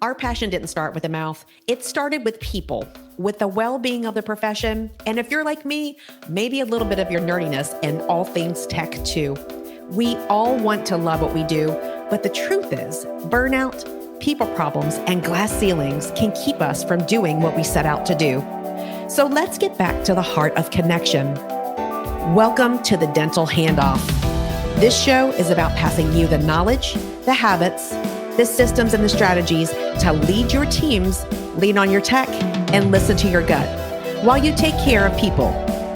Our passion didn't start with the mouth. It started with people, with the well-being of the profession. And if you're like me, maybe a little bit of your nerdiness and all things tech too. We all want to love what we do, but the truth is, burnout, people problems, and glass ceilings can keep us from doing what we set out to do. So let's get back to the heart of connection. Welcome to the Dental Handoff. This show is about passing you the knowledge, the habits, the systems, and the strategies to lead your teams, lean on your tech, and listen to your gut while you take care of people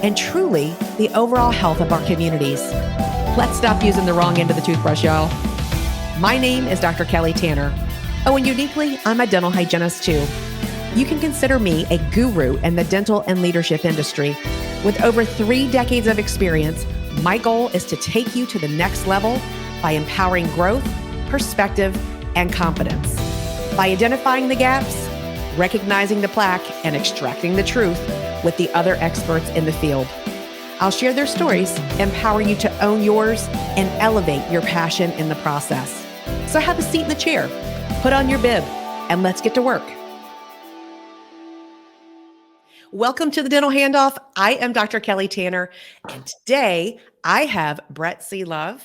and truly the overall health of our communities. Let's stop using the wrong end of the toothbrush, y'all. My name is Dr. Kelly Tanner. Oh, and uniquely, I'm a dental hygienist too. You can consider me a guru in the dental and leadership industry. With over 3 decades of experience, my goal is to take you to the next level by empowering growth, perspective, and confidence. By identifying the gaps, recognizing the plaque, and extracting the truth with the other experts in the field. I'll share their stories, empower you to own yours, and elevate your passion in the process. So have a seat in the chair, put on your bib, and let's get to work. Welcome to the Dental Handoff. I am Dr. Kelly Tanner, and today I have Brett Sealove,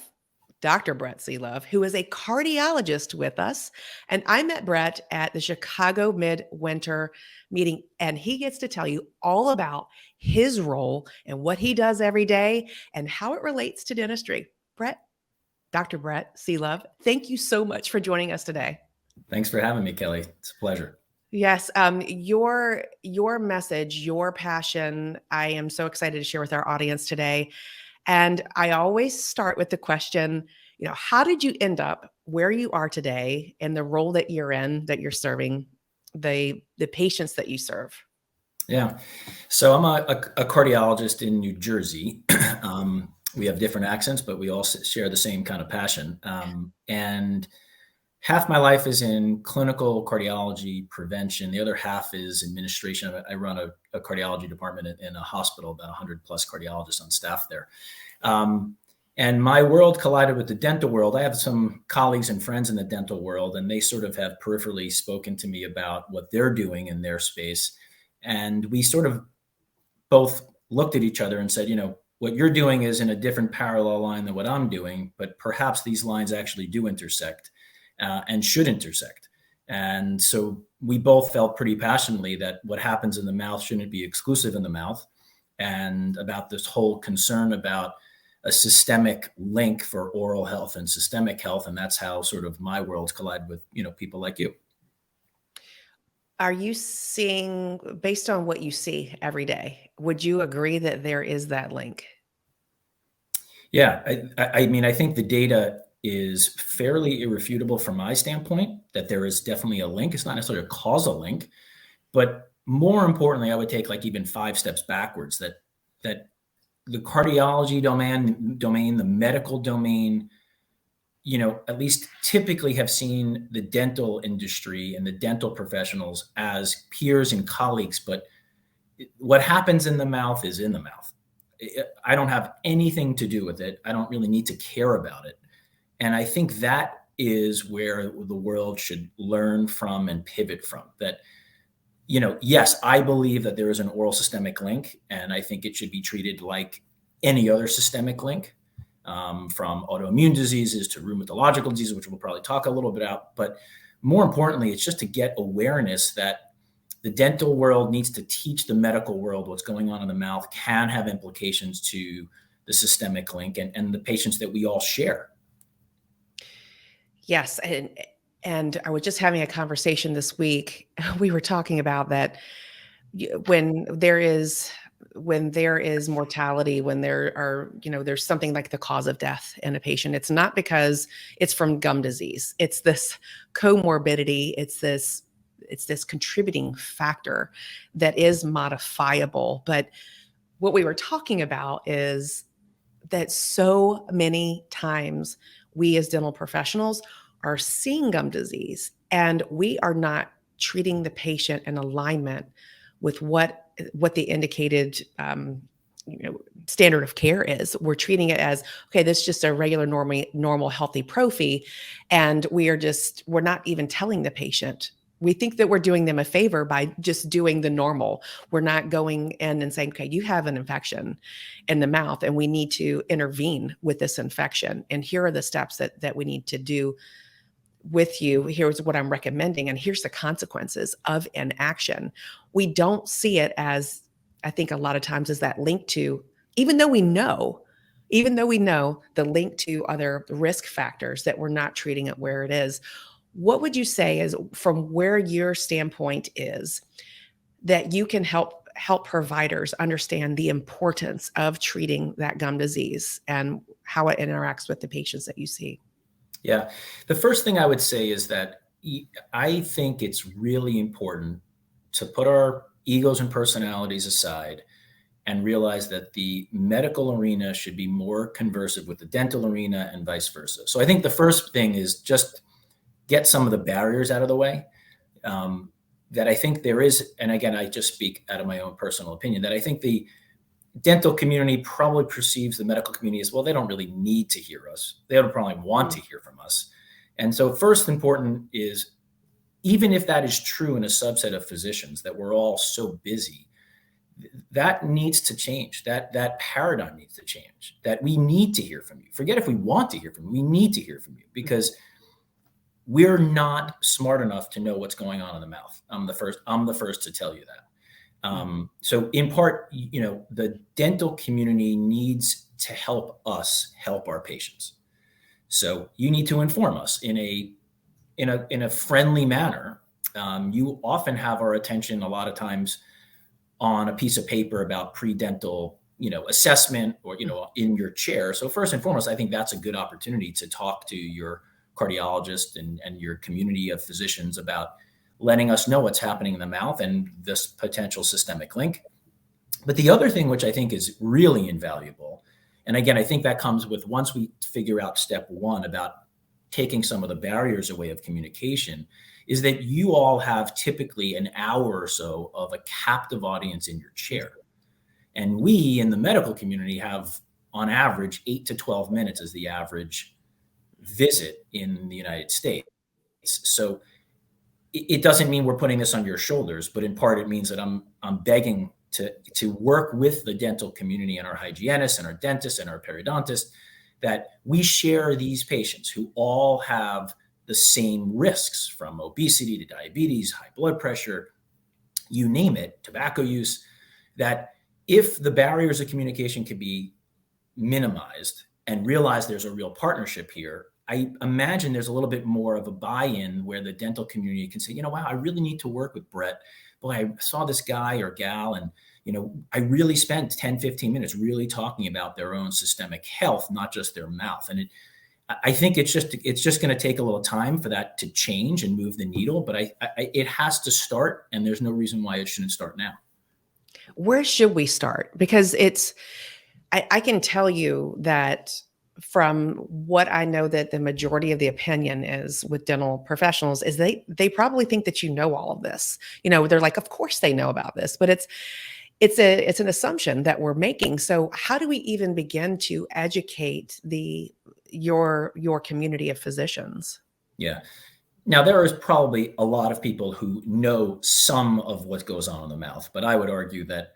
Dr. Brett Sealove, who is a cardiologist with us. And I met Brett at the Chicago Midwinter meeting, and he gets to tell you all about his role and what he does every day and how it relates to dentistry. Brett, Dr. Brett Sealove, thank you so much for joining us today. Thanks for having me, Kelly. It's a pleasure. Yes, your message, your passion, I am so excited to share with our audience today. And I always start with the question, how did you end up where you are today in the role that you're in, that you're serving the patients that you serve? Yeah. So I'm a cardiologist in New Jersey. We have different accents, but we all share the same kind of passion. And half my life is in clinical cardiology prevention. The other half is administration. I run a cardiology department in a hospital, about 100 plus cardiologists on staff there. And my world collided with the dental world. I have some colleagues and friends in the dental world, and they sort of have peripherally spoken to me about what they're doing in their space. And we sort of both looked at each other and said, what you're doing is in a different parallel line than what I'm doing, but perhaps these lines actually do intersect. And should intersect. And so we both felt pretty passionately that what happens in the mouth shouldn't be exclusive in the mouth, and about this whole concern about a systemic link for oral health and systemic health. And that's how sort of my worlds collide with, people like you. Are you seeing, based on what you see every day, would you agree that there is that link? Yeah, I mean, I think the data is fairly irrefutable from my standpoint that there is definitely a link. It's not necessarily a causal link, but more importantly, I would take like even 5 steps backwards, that the cardiology domain, the medical domain, at least typically have seen the dental industry and the dental professionals as peers and colleagues, but what happens in the mouth is in the mouth. I don't have anything to do with it. I don't really need to care about it. And I think that is where the world should learn from and pivot from. That, yes, I believe that there is an oral systemic link, and I think it should be treated like any other systemic link, from autoimmune diseases to rheumatological diseases, which we'll probably talk a little bit about. But more importantly, it's just to get awareness that the dental world needs to teach the medical world what's going on in the mouth can have implications to the systemic link and the patients that we all share. Yes. And I was just having a conversation this week. We were talking about that when there is mortality, when there are, there's something like the cause of death in a patient, it's not because it's from gum disease. It's this comorbidity. It's this contributing factor that is modifiable. But what we were talking about is that so many times we as dental professionals are seeing gum disease, and we are not treating the patient in alignment with what the indicated standard of care is. We're treating it as, okay, this is just a regular normal healthy prophy, and we're not even telling the patient. We think that we're doing them a favor by just doing the normal. We're not going in and saying, okay, you have an infection in the mouth and we need to intervene with this infection, and here are the steps that we need to do with you. Here's what I'm recommending, and here's the consequences of inaction. We don't see it as, I think a lot of times, is that link to, even though we know the link to other risk factors, that we're not treating it where it is. What would you say is, from where your standpoint is, that you can help providers understand the importance of treating that gum disease and how it interacts with the patients that you see? Yeah. The first thing I would say is that I think it's really important to put our egos and personalities aside and realize that the medical arena should be more conversant with the dental arena and vice versa. So I think the first thing is just get some of the barriers out of the way. That I think there is, and again, I just speak out of my own personal opinion, that I think the dental community probably perceives the medical community as, well, they don't really need to hear us. They don't probably want to hear from us. And so first important is, even if that is true in a subset of physicians, that we're all so busy, that needs to change. That paradigm needs to change, that we need to hear from you. Forget if we want to hear from you, we need to hear from you, because we're not smart enough to know what's going on in the mouth. I'm the first to tell you that. So in part, the dental community needs to help us help our patients. So you need to inform us in a friendly manner. You often have our attention a lot of times on a piece of paper about pre-dental, assessment, or, in your chair. So first and foremost, I think that's a good opportunity to talk to your cardiologist and your community of physicians about letting us know what's happening in the mouth and this potential systemic link. But the other thing, which I think is really invaluable, and again, I think that comes with, once we figure out step one about taking some of the barriers away of communication, is that you all have typically an hour or so of a captive audience in your chair. And we in the medical community have, on average, 8 to 12 minutes as the average visit in the United States. So it doesn't mean we're putting this on your shoulders, but in part it means that I'm begging to work with the dental community and our hygienists and our dentists and our periodontists, that we share these patients who all have the same risks, from obesity to diabetes, high blood pressure, you name it, tobacco use, that if the barriers of communication can be minimized and realize there's a real partnership here, I imagine there's a little bit more of a buy-in where the dental community can say, wow, I really need to work with Brett. Boy, I saw this guy or gal, and I really spent 10, 15 minutes really talking about their own systemic health, not just their mouth. And I think it's just going to take a little time for that to change and move the needle, but it has to start, and there's no reason why it shouldn't start now. Where should we start? Because I can tell you that from what I know, that the majority of the opinion is with dental professionals is they probably think that all of this. They're like, of course they know about this, but it's an assumption that we're making. So how do we even begin to educate your community of physicians? Yeah. Now, there is probably a lot of people who know some of what goes on in the mouth, but I would argue that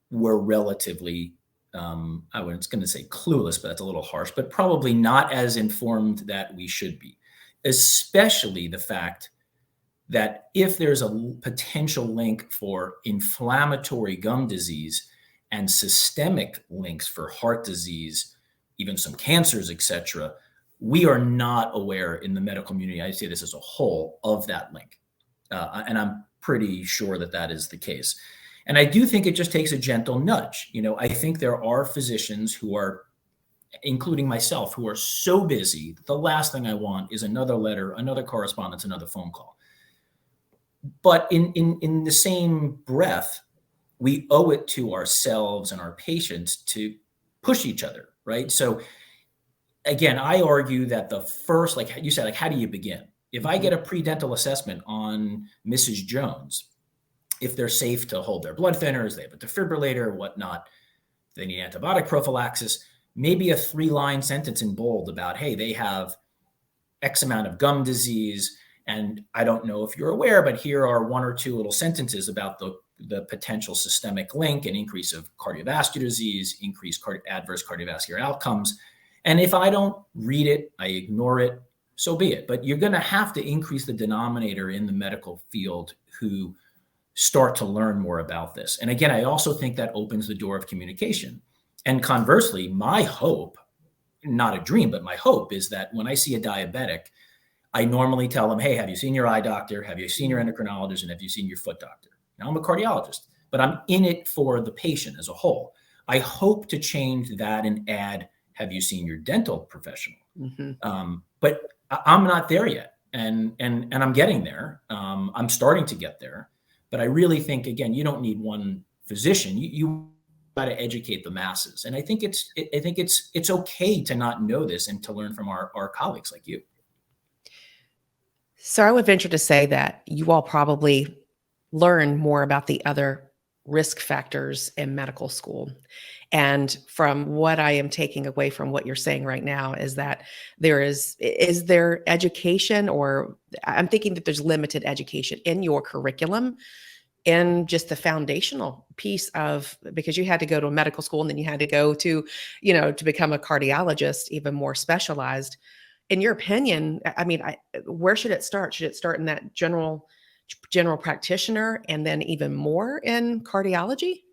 we're relatively, I was going to say clueless, but that's a little harsh, but probably not as informed that we should be, especially the fact that if there's a potential link for inflammatory gum disease and systemic links for heart disease, even some cancers, etc., we are not aware in the medical community, I say this as a whole, of that link. And I'm pretty sure that is the case. And I do think it just takes a gentle nudge. I think there are physicians who are, including myself, who are so busy that the last thing I want is another letter, another correspondence, another phone call. But in the same breath, we owe it to ourselves and our patients to push each other, right? So again, I argue that the first, like you said, how do you begin? If I get a pre-dental assessment on Mrs. Jones, if they're safe to hold their blood thinners, they have a defibrillator, whatnot, they need antibiotic prophylaxis, maybe a 3-line sentence in bold about, hey, they have X amount of gum disease. And I don't know if you're aware, but here are 1 or 2 little sentences about the potential systemic link and increase of cardiovascular disease, increased adverse cardiovascular outcomes. And if I don't read it, I ignore it, so be it. But you're going to have to increase the denominator in the medical field who start to learn more about this. And again, I also think that opens the door of communication. And conversely, my hope, not a dream, but my hope is that when I see a diabetic, I normally tell them, hey, have you seen your eye doctor? Have you seen your endocrinologist? And have you seen your foot doctor? Now, I'm a cardiologist, but I'm in it for the patient as a whole. I hope to change that and add, have you seen your dental professional? But I'm not there yet. And I'm getting there. I'm starting to get there. But I really think, again, you don't need one physician. You got to educate the masses. And I think it's okay to not know this and to learn from our colleagues like you. So I would venture to say that you all probably learn more about the other risk factors in medical school. And from what I am taking away from what you're saying right now is that is there education, or I'm thinking that there's limited education in your curriculum in just the foundational piece of, because you had to go to a medical school and then you had to go to, to become a cardiologist, even more specialized. In your opinion, I mean, where should it start? Should it start in that general practitioner and then even more in cardiology?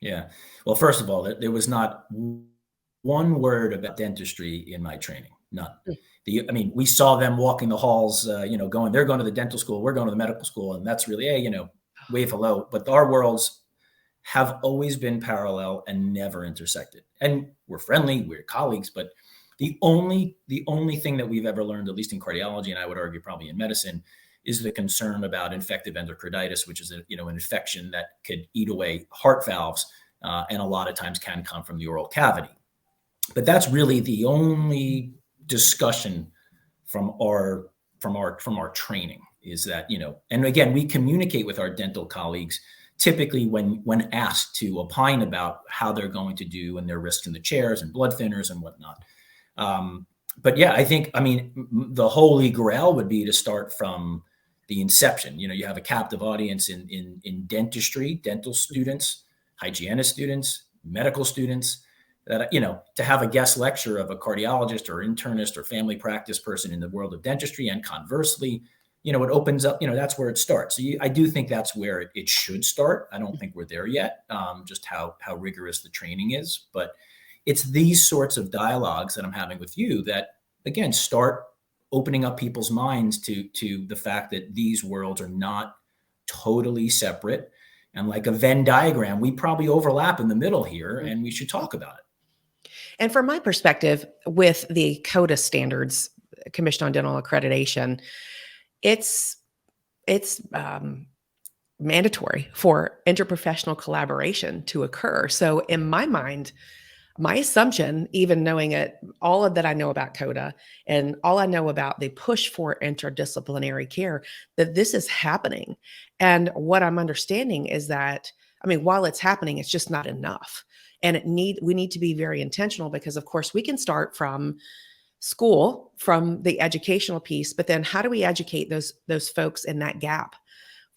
Yeah. Well, first of all, there was not one word about dentistry in my training. None. We saw them walking the halls, they're going to the dental school, we're going to the medical school. And that's really, wave hello. But our worlds have always been parallel and never intersected. And we're friendly, we're colleagues, but the only thing that we've ever learned, at least in cardiology, and I would argue probably in medicine, is the concern about infective endocarditis, which is an infection that could eat away heart valves, and a lot of times can come from the oral cavity. But that's really the only discussion from our training, is that, and again, we communicate with our dental colleagues typically when asked to opine about how they're going to do and their risks in the chairs and blood thinners and whatnot. But yeah, I think, the holy grail would be to start from the inception. You have a captive audience in dentistry, dental students, hygienist students, medical students, that, to have a guest lecture of a cardiologist or internist or family practice person in the world of dentistry, and conversely, it opens up, that's where it starts. So I do think that's where it should start. I don't think we're there yet, just how rigorous the training is, but it's these sorts of dialogues that I'm having with you that, again, start opening up people's minds to the fact that these worlds are not totally separate. And like a Venn diagram, we probably overlap in the middle here, and we should talk about it. And from my perspective, with the CODA standards, Commission on Dental Accreditation, it's mandatory for interprofessional collaboration to occur. So in my mind, my assumption, even knowing all of that I know about CODA and all I know about the push for interdisciplinary care, that this is happening. And what I'm understanding is that, while it's happening, it's just not enough. And we need to be very intentional, because of course we can start from school, from the educational piece, but then how do we educate those folks in that gap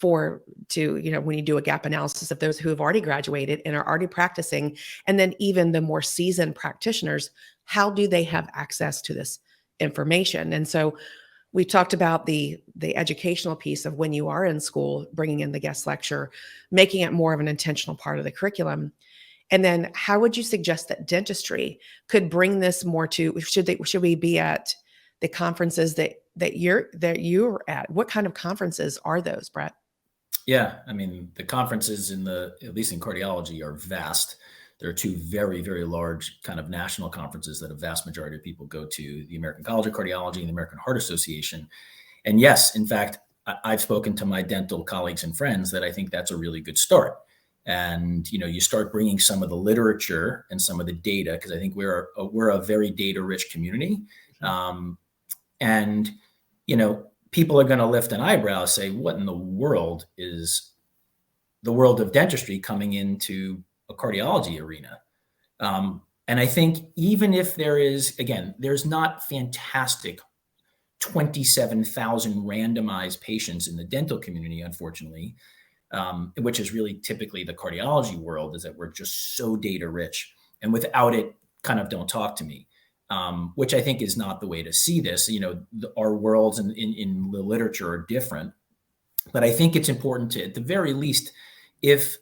when you do a gap analysis of those who have already graduated and are already practicing, and then even the more seasoned practitioners, how do they have access to this information? And so we talked about the educational piece of when you are in school, bringing in the guest lecture, making it more of an intentional part of the curriculum. And then how would you suggest that dentistry could bring this more to, should we be at the conferences that you're at? What kind of conferences are those, Brett? Yeah, the conferences at least in cardiology, are vast. There are 2 very, very large kind of national conferences that a vast majority of people go to, the American College of Cardiology and the American Heart Association. And yes, in fact, I've spoken to my dental colleagues and friends that I think that's a really good start. And, you start bringing some of the literature and some of the data, because I think we're a very data-rich community. And, people are going to lift an eyebrow, say, what in the world is the world of dentistry coming into a cardiology arena? And I think even if there is, again, there's not fantastic 27,000 randomized patients in the dental community, unfortunately, which is really typically the cardiology world, is that we're just so data rich. And without it, kind of don't talk to me, which I think is not the way to see this. Our worlds in the literature are different. But I think it's important to, at the very least, if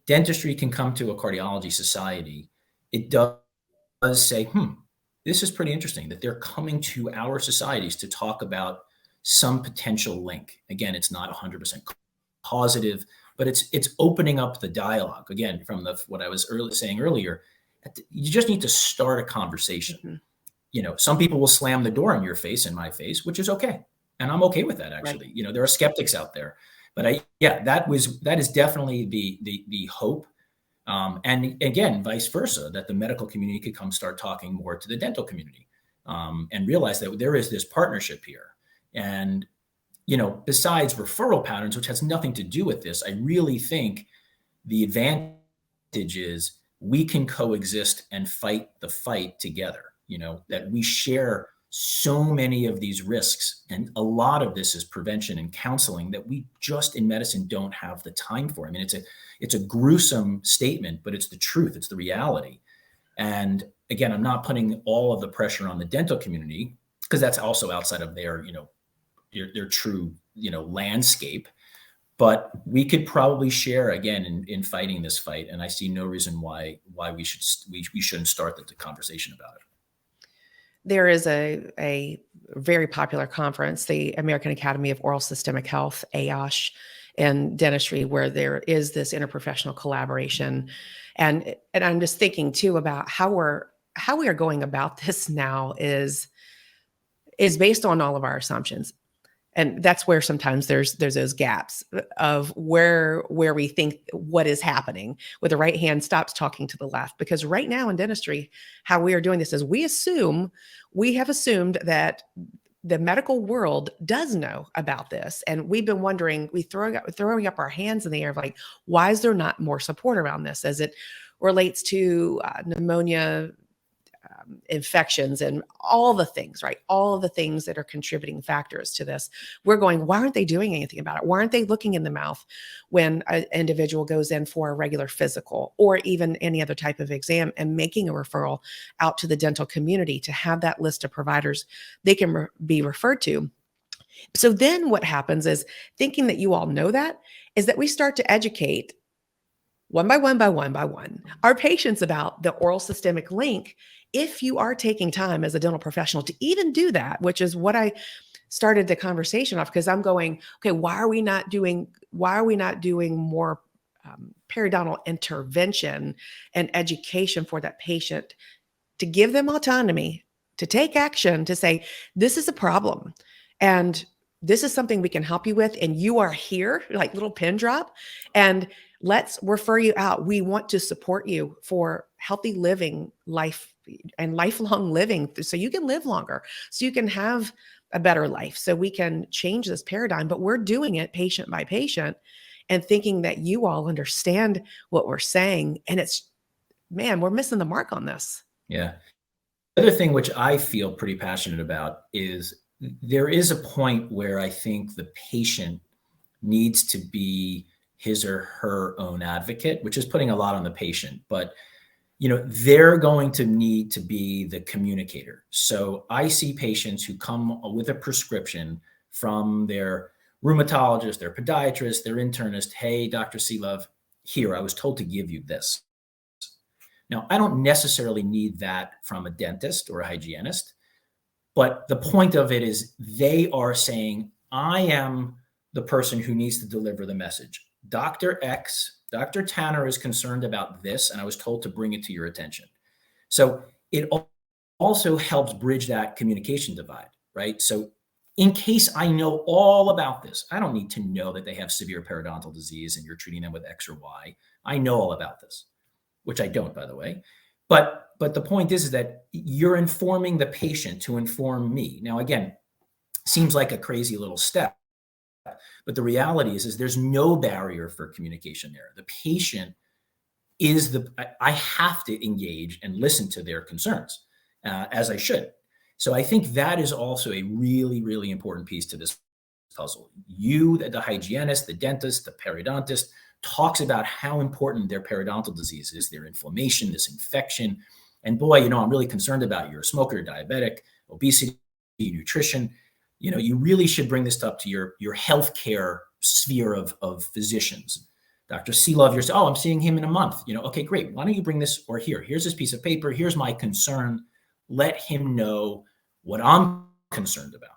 dentistry can come to a cardiology society, it does say, this is pretty interesting that they're coming to our societies to talk about some potential link. Again, it's not 100% causative, but it's opening up the dialogue. Again, from what I was saying earlier, you just need to start a conversation. Mm-hmm. Some people will slam the door in your face, in my face, which is okay. And I'm okay with that, actually. Right. There are skeptics out there. But that is definitely the hope. And again, vice versa, that the medical community could come start talking more to the dental community, and realize that there is this partnership here. And, besides referral patterns, which has nothing to do with this, I really think the advantage is we can coexist and fight the fight together, that we share so many of these risks. And a lot of this is prevention and counseling that we just in medicine don't have the time for. I mean, it's a gruesome statement, but it's the truth. It's the reality. And again, I'm not putting all of the pressure on the dental community, because that's also outside of their true, landscape. But we could probably share again in fighting this fight. And I see no reason why we shouldn't start the conversation about it. There is a very popular conference, the American Academy of Oral Systemic Health, AOSH, in dentistry, where there is this interprofessional collaboration. And I'm just thinking too about how we are going about this now is based on all of our assumptions. And that's where sometimes there's those gaps of where we think what is happening, where the right hand stops talking to the left. Because right now in dentistry, how we are doing this is we have assumed that the medical world does know about this. And we've been wondering, throwing up our hands in the air of like, why is there not more support around this as it relates to pneumonia, infections, and all the things, right? All of the things that are contributing factors to this. We're going, why aren't they doing anything about it? Why aren't they looking in the mouth when an individual goes in for a regular physical or even any other type of exam and making a referral out to the dental community to have that list of providers they can be referred to? So then what happens is, thinking that you all know that, is that we start to educate one by one our patients about the oral systemic link. If you are taking time as a dental professional to even do that, which is what I started the conversation off, because I'm going, okay, why are we not doing more periodontal intervention and education for that patient, to give them autonomy, to take action, to say, this is a problem and this is something we can help you with, and you are here, like little pin drop, and let's refer you out. We want to support you for healthy living life and lifelong living, so you can live longer, so you can have a better life, so we can change this paradigm. But we're doing it patient by patient and thinking that you all understand what we're saying. And we're missing the mark on this. Yeah. The other thing which I feel pretty passionate about is there is a point where I think the patient needs to be his or her own advocate, which is putting a lot on the patient, but they're going to need to be the communicator. So I see patients who come with a prescription from their rheumatologist, their podiatrist, their internist. Hey, Dr. Sealove, here, I was told to give you this. Now, I don't necessarily need that from a dentist or a hygienist, but the point of it is they are saying, I am the person who needs to deliver the message. Dr. X, Dr. Tanner is concerned about this, and I was told to bring it to your attention. So it also helps bridge that communication divide, right? So in case I know all about this, I don't need to know that they have severe periodontal disease and you're treating them with X or Y. I know all about this, which I don't, by the way. But the point is that you're informing the patient to inform me. Now, again, seems like a crazy little step. But the reality is there's no barrier for communication there. The patient I have to engage and listen to their concerns, as I should. So I think that is also a really, really important piece to this puzzle. You, the hygienist, the dentist, the periodontist, talks about how important their periodontal disease is, their inflammation, this infection. And boy, I'm really concerned about you're a smoker, diabetic, obesity, nutrition. You really should bring this up to your healthcare sphere of physicians. Dr. Sealove, I'm seeing him in a month. Okay, great. Why don't you bring this, or here's this piece of paper. Here's my concern. Let him know what I'm concerned about.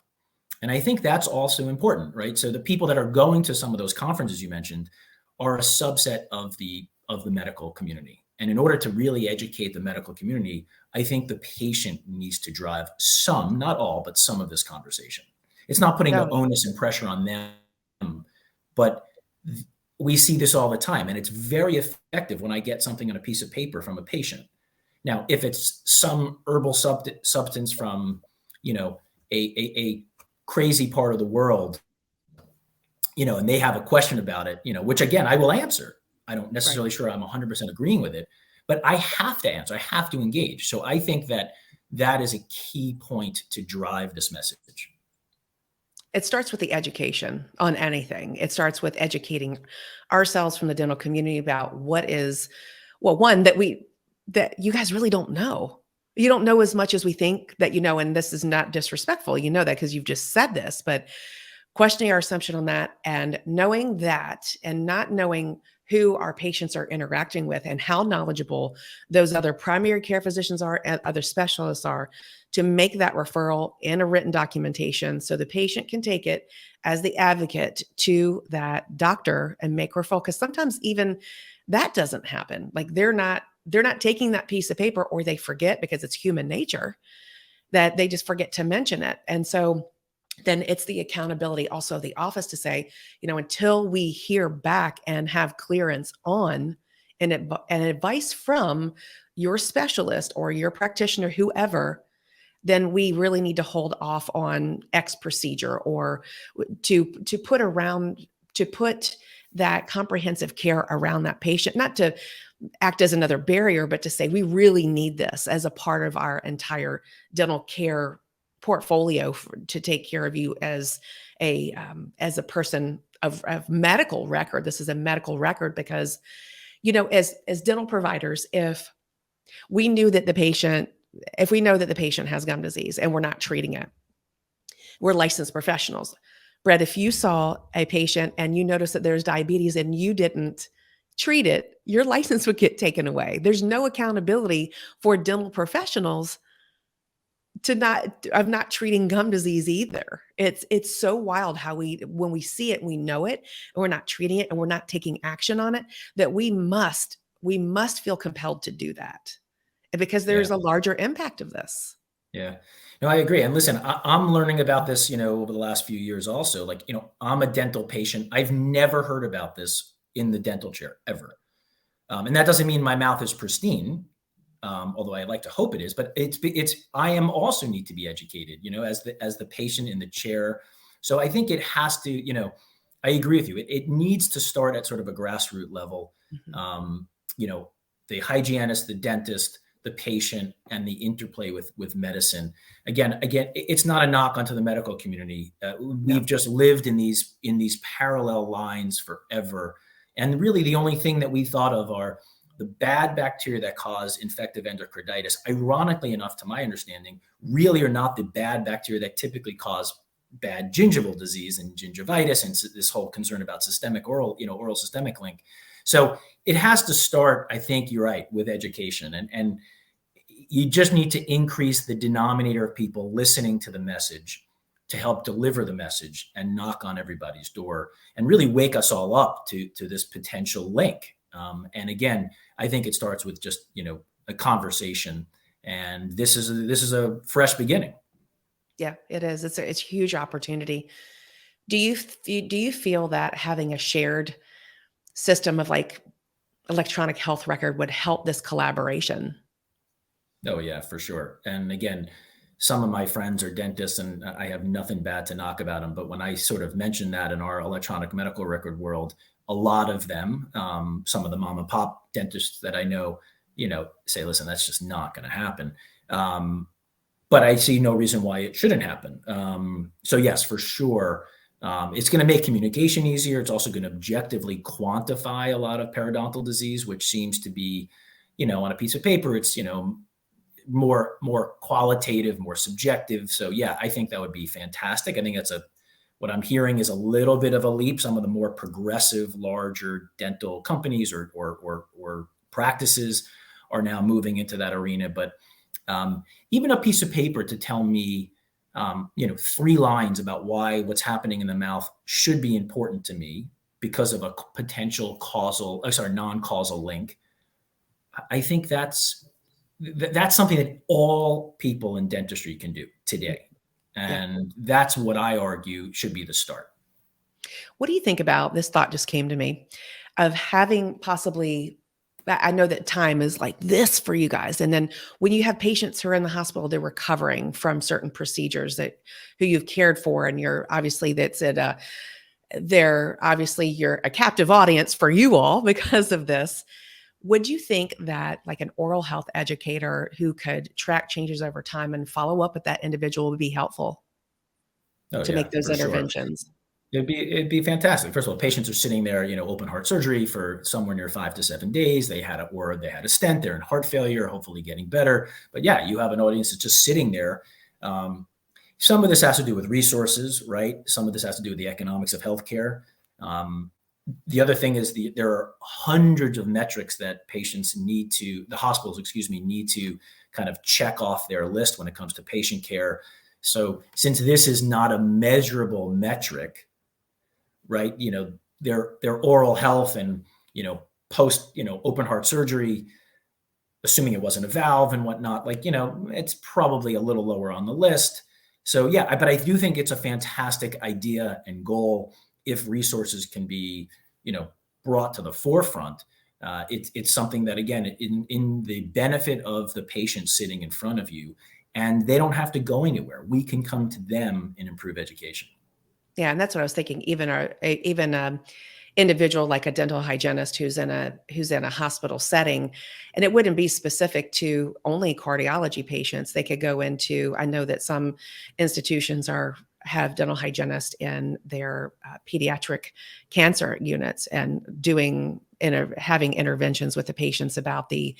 And I think that's also important, right? So the people that are going to some of those conferences you mentioned are a subset of the medical community. And in order to really educate the medical community, I think the patient needs to drive some, not all, but some of this conversation. It's not putting the onus and pressure on them, but we see this all the time. And it's very effective when I get something on a piece of paper from a patient. Now, if it's some herbal substance from, a crazy part of the world, and they have a question about it, which again, I will answer. I don't necessarily sure I'm 100% agreeing with it, but I have to answer. I have to engage. So I think that is a key point to drive this message. It starts with the education on anything. It starts with educating ourselves from the dental community about what is, one, that you guys really don't know. You don't know as much as we think that you know, and this is not disrespectful. You know that because you've just said this, but questioning our assumption on that and knowing that and not knowing who our patients are interacting with and how knowledgeable those other primary care physicians are and other specialists are to make that referral in a written documentation so the patient can take it as the advocate to that doctor and make referral. Because sometimes even that doesn't happen. Like they're not taking that piece of paper, or they forget, because it's human nature that they just forget to mention it. And so then it's the accountability also of the office to say, until we hear back and have clearance on and advice from your specialist or your practitioner, whoever, then we really need to hold off on X procedure, or to put that comprehensive care around that patient, not to act as another barrier, but to say, we really need this as a part of our entire dental care portfolio to take care of you as a person of medical record. This is a medical record because, as dental providers, if we know that the patient has gum disease and we're not treating it, we're licensed professionals. Brett, if you saw a patient and you noticed that there's diabetes and you didn't treat it, your license would get taken away. There's no accountability for dental professionals of not treating gum disease either. It's so wild how when we see it, we know it, and we're not treating it and we're not taking action on it, that we must feel compelled to do that. And because there's a larger impact of this. Yeah. No, I agree. And listen, I'm learning about this, over the last few years also. Like, I'm a dental patient. I've never heard about this in the dental chair ever. And that doesn't mean my mouth is pristine, although I like to hope it is, but I am also need to be educated, as the patient in the chair. So I think it has to, I agree with you. It needs to start at sort of a grassroots level. Mm-hmm. The hygienist, the dentist, the patient, and the interplay with medicine. Again, it's not a knock onto the medical community. We've just lived in these parallel lines forever. And really the only thing that we thought of are the bad bacteria that cause infective endocarditis. Ironically enough, to my understanding, really are not the bad bacteria that typically cause bad gingival disease and gingivitis and this whole concern about systemic oral systemic link. So it has to start, I think you're right, with education. And you just need to increase the denominator of people listening to the message to help deliver the message and knock on everybody's door and really wake us all up to this potential link. And again, I think it starts with just, a conversation, and this is a fresh beginning. Yeah, it is. It's a huge opportunity. Do you feel that having a shared system of like electronic health record would help this collaboration? Oh yeah, for sure. And again, some of my friends are dentists and I have nothing bad to knock about them. But when I sort of mention that in our electronic medical record world, a lot of them, some of the mom and pop dentists that I know, say, listen, that's just not going to happen. But I see no reason why it shouldn't happen. So yes, for sure. It's going to make communication easier. It's also going to objectively quantify a lot of periodontal disease, which seems to be, on a piece of paper, it's, more qualitative, more subjective. So yeah, I think that would be fantastic. I think what I'm hearing is a little bit of a leap. Some of the more progressive, larger dental companies or practices are now moving into that arena. But even a piece of paper to tell me, 3 lines about why what's happening in the mouth should be important to me because of a potential non-causal link. I think that's something that all people in dentistry can do today. And that's what I argue should be the start. What do you think about, this thought just came to me, of having possibly, I know that time is like this for you guys. And then when you have patients who are in the hospital, they're recovering from certain procedures who you've cared for, and you're obviously you're a captive audience for you all because of this. Would you think that like an oral health educator who could track changes over time and follow up with that individual would be helpful to make those interventions? Sure. It'd be fantastic. First of all, patients are sitting there, open heart surgery for somewhere near 5 to 7 days. They had a stent, they're in heart failure, hopefully getting better. But yeah, you have an audience that's just sitting there. Some of this has to do with resources, right? Some of this has to do with the economics of healthcare. The other thing is there are hundreds of metrics that the hospitals need to kind of check off their list when it comes to patient care. So since this is not a measurable metric, right? Their oral health and, post, open heart surgery, assuming it wasn't a valve and whatnot, it's probably a little lower on the list. So yeah, but I do think it's a fantastic idea and goal if resources can be, brought to the forefront. It's something that, again, in the benefit of the patient sitting in front of you, and they don't have to go anywhere. We can come to them and improve education. Yeah, and that's what I was thinking. Even individual like a dental hygienist who's in a hospital setting, and it wouldn't be specific to only cardiology patients. They could go into, I know that some institutions have dental hygienists in their pediatric cancer units and having interventions with the patients about the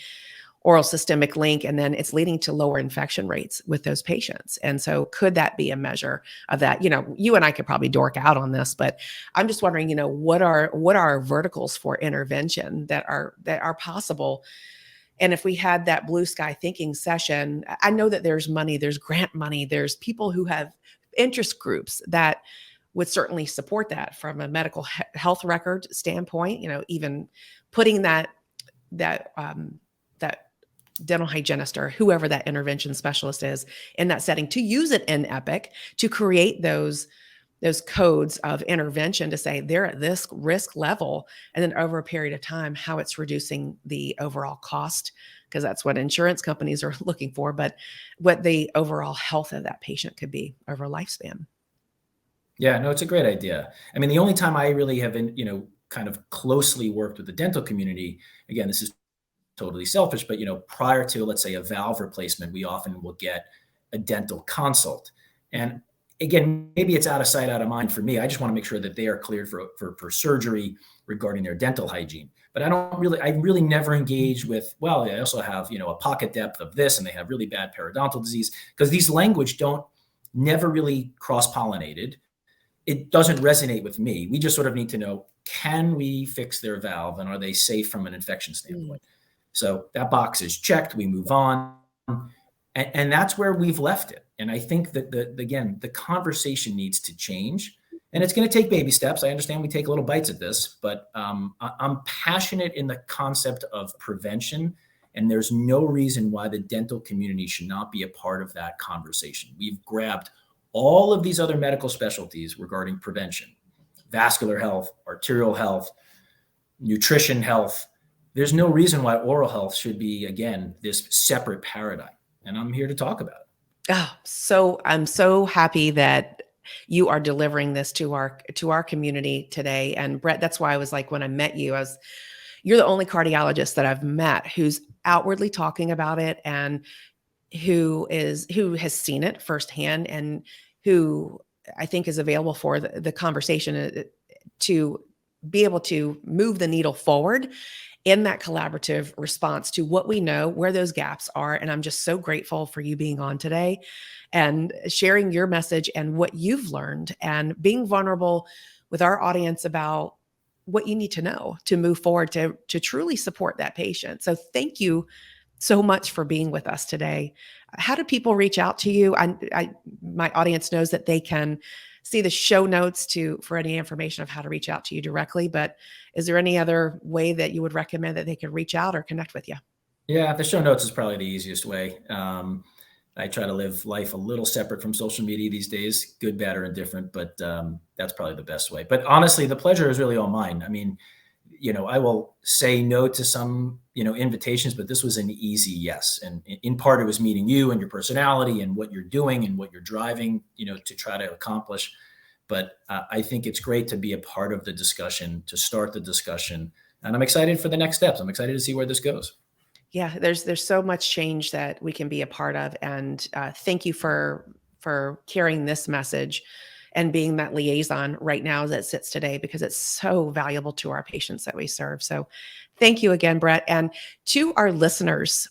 oral systemic link, and then it's leading to lower infection rates with those patients. And so could that be a measure of that? You and I could probably dork out on this, but I'm just wondering, what are verticals for intervention that are possible? And if we had that blue sky thinking session, I know that there's money, there's grant money, there's people who have interest groups that would certainly support that from a medical health record standpoint, even putting that dental hygienist or whoever that intervention specialist is in that setting to use it in Epic to create those codes of intervention to say they're at this risk level, and then over a period of time, how it's reducing the overall cost, because that's what insurance companies are looking for, but what the overall health of that patient could be over a lifespan. Yeah, no, it's a great idea. I mean, the only time I really have been, kind of closely worked with the dental community, again, this is totally selfish, but prior to, let's say, a valve replacement, we often will get a dental consult. And again, maybe it's out of sight, out of mind for me. I just want to make sure that they are cleared for surgery regarding their dental hygiene. But I really never engage with, well, they also have, a pocket depth of this, and they have really bad periodontal disease, because these language never really cross-pollinated. It doesn't resonate with me. We just sort of need to know, can we fix their valve, and are they safe from an infection standpoint? So that box is checked, we move on. And that's where we've left it. And I think that the conversation needs to change, and it's going to take baby steps. I understand we take little bites at this, but I'm passionate in the concept of prevention, and there's no reason why the dental community should not be a part of that conversation. We've grabbed all of these other medical specialties regarding prevention, vascular health, arterial health, nutrition health. There's no reason why oral health should be, again, this separate paradigm. And I'm here to talk about it. Oh, so I'm so happy that you are delivering this to our community today. And Brett, that's why I was like, when I met you, you're the only cardiologist that I've met who's outwardly talking about it, and who has seen it firsthand, and who I think is available for the conversation to be able to move the needle forward in that collaborative response to what we know, where those gaps are. And I'm just so grateful for you being on today and sharing your message and what you've learned, and being vulnerable with our audience about what you need to know to move forward to truly support that patient. So thank you so much for being with us today. How do people reach out to you? My audience knows that they can see the show notes for any information of how to reach out to you directly, but is there any other way that you would recommend that they could reach out or connect with you? Yeah, the show notes is probably the easiest way. I try to live life a little separate from social media these days, good, bad, or indifferent, but that's probably the best way. But honestly, the pleasure is really all mine. I mean, I will say no to some, invitations, but this was an easy yes. And in part, it was meeting you and your personality and what you're doing and what you're driving, to try to accomplish. But I think it's great to be a part of the discussion, to start the discussion. And I'm excited for the next steps. I'm excited to see where this goes. Yeah, there's so much change that we can be a part of. And thank you for carrying this message and being that liaison right now as it sits today, because it's so valuable to our patients that we serve. So thank you again, Brett. And to our listeners,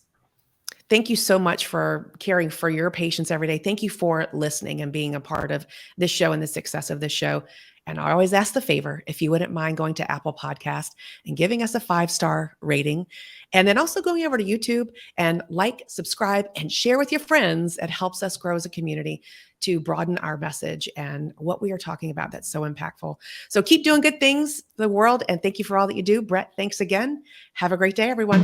thank you so much for caring for your patients every day. Thank you for listening and being a part of this show and the success of this show. And I always ask the favor, if you wouldn't mind going to Apple Podcast and giving us a 5-star rating, and then also going over to YouTube and subscribe, and share with your friends. It helps us grow as a community to broaden our message and what we are talking about that's so impactful. So keep doing good things in the world, and thank you for all that you do. Brett, thanks again. Have a great day, everyone.